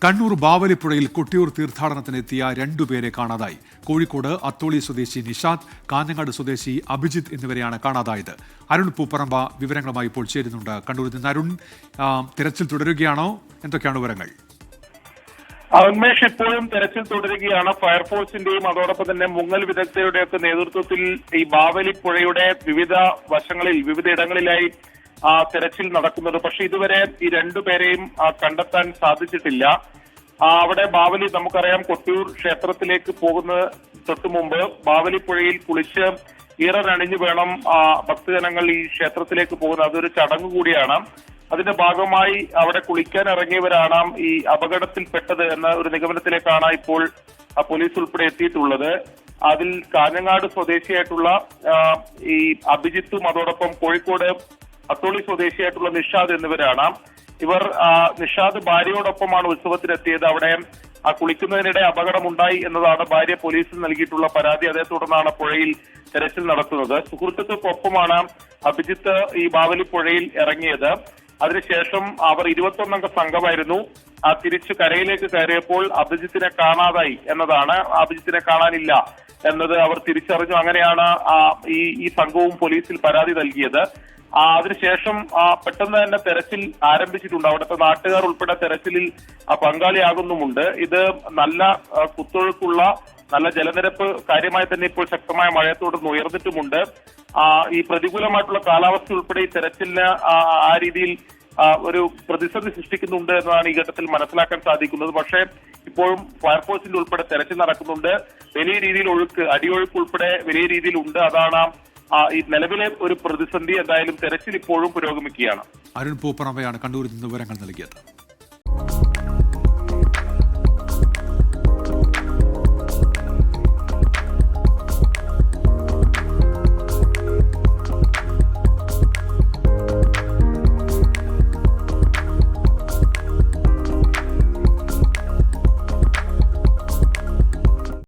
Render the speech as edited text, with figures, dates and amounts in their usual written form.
കണ്ണൂർ ബാവലിപ്പുഴയിൽ കൊട്ടിയൂർ തീർത്ഥാടനത്തിനെത്തിയ രണ്ടുപേരെ കാണാതായി. കോഴിക്കോട് അത്തോളി സ്വദേശി നിഷാദ്, കാഞ്ഞങ്ങാട് സ്വദേശി അഭിജിത്ത് എന്നിവരെയാണ് കാണാതായത്. അരുൺ പൂപ്പറമ്പ വിവരങ്ങളുമായി ഇപ്പോൾ ചേരുന്നുണ്ട്. കണ്ണൂരിൽ നിന്ന് അരുൺ, തിരച്ചിൽ തുടരുകയാണോ? എന്തൊക്കെയാണ് വിവരങ്ങൾ? ഉന്മേഷ്, ഇപ്പോഴും തെരച്ചിൽ തുടരുകയാണ്. ഫയർഫോഴ്സിന്റെയും അതോടൊപ്പം തന്നെ മുങ്ങൽ വിദഗ്ധരുടെയൊക്കെ നേതൃത്വത്തിൽ ഈ ബാവലിപ്പുഴയുടെ വിവിധ വശങ്ങളിൽ വിവിധ ഇടങ്ങളിലായി തെരച്ചിൽ നടക്കുന്നത്. പക്ഷെ ഇതുവരെ ഈ രണ്ടുപേരെയും കണ്ടെത്താൻ സാധിച്ചിട്ടില്ല. അവിടെ ബാവലി, നമുക്കറിയാം, കൊട്ടിയൂർ ക്ഷേത്രത്തിലേക്ക് പോകുന്ന തൊട്ടു മുമ്പ് ബാവലിപ്പുഴയിൽ കുളിച്ച് ഈറനണിഞ്ഞു വേണം ഭക്തജനങ്ങൾ ഈ ക്ഷേത്രത്തിലേക്ക് പോകുന്നത്. അതൊരു ചടങ്ങ് കൂടിയാണ്. അതിന്റെ ഭാഗമായി അവിടെ കുളിക്കാൻ ഇറങ്ങിയവരാണ് ഈ അപകടത്തിൽപ്പെട്ടത് എന്ന ഒരു നിഗമനത്തിലേക്കാണ് ഇപ്പോൾ പോലീസ് ഉൾപ്പെടെ എത്തിയിട്ടുള്ളത്. അതിൽ കാഞ്ഞങ്ങാട് സ്വദേശിയായിട്ടുള്ള ഈ അഭിജിത്തും അതോടൊപ്പം കോഴിക്കോട് അത്തോളി സ്വദേശിയായിട്ടുള്ള നിഷാദ് എന്നിവരാണ്. ഇവർ നിഷാദ് ഭാര്യയോടൊപ്പമാണ് ഉത്സവത്തിനെത്തിയത്. അവിടെ കുളിക്കുന്നതിനിടെ അപകടമുണ്ടായി എന്നതാണ് ഭാര്യ പോലീസിൽ നൽകിയിട്ടുള്ള പരാതി. അതേ തുടർന്നാണ് പുഴയിൽ തെരച്ചിൽ നടത്തുന്നത്. സുഹൃത്തുക്കൾക്കൊപ്പമാണ് അഭിജിത്ത് ഈ ബാവലിപ്പുഴയിൽ ഇറങ്ങിയത്. അതിനുശേഷം അവർ 21 അംഗ സംഘമായിരുന്നു. തിരിച്ചു കരയിലേക്ക് കയറിയപ്പോൾ അഭിജിത്തിനെ കാണാതായി എന്നതാണ്. അഭിജിത്തിനെ കാണാനില്ല എന്നത് അവർ തിരിച്ചറിഞ്ഞു. അങ്ങനെയാണ് ഈ സംഘവും പോലീസിൽ പരാതി നൽകിയത്. അതിനുശേഷം പെട്ടെന്ന് തന്നെ തെരച്ചിൽ ആരംഭിച്ചിട്ടുണ്ട്. അവിടുത്തെ നാട്ടുകാർ ഉൾപ്പെടെ തെരച്ചിലിൽ പങ്കാളിയാകുന്നുമുണ്ട്. ഇത് നല്ല കുത്തൊഴുക്കുള്ള, നല്ല ജലനിരപ്പ് കാര്യമായി തന്നെ ഇപ്പോൾ ശക്തമായ മഴയെ തുടർന്ന് ഉയർന്നിട്ടുമുണ്ട്. ഈ പ്രതികൂലമായിട്ടുള്ള കാലാവസ്ഥ ഉൾപ്പെടെ ഈ തെരച്ചിലിന് ആ രീതിയിൽ ഒരു പ്രതിസന്ധി സൃഷ്ടിക്കുന്നുണ്ട് എന്നതാണ് ഈ ഘട്ടത്തിൽ മനസ്സിലാക്കാൻ സാധിക്കുന്നത്. പക്ഷേ ഇപ്പോഴും ഫയർഫോഴ്സിന്റെ ഉൾപ്പെടെ തെരച്ചിൽ നടക്കുന്നുണ്ട്. വലിയ രീതിയിൽ അടിയൊഴുക്ക് ഉൾപ്പെടെ വലിയ രീതിയിൽ ഉണ്ട്. അതാണ് ഈ നിലവിലെ ഒരു പ്രതിസന്ധി. എന്തായാലും തെരച്ചിൽ ഇപ്പോഴും പുരോഗമിക്കുകയാണ്. അരുൺ പൂപ്പറമ്പയാണ് കണ്ണൂരിൽ നിന്ന് വിവരങ്ങൾ നൽകിയത്.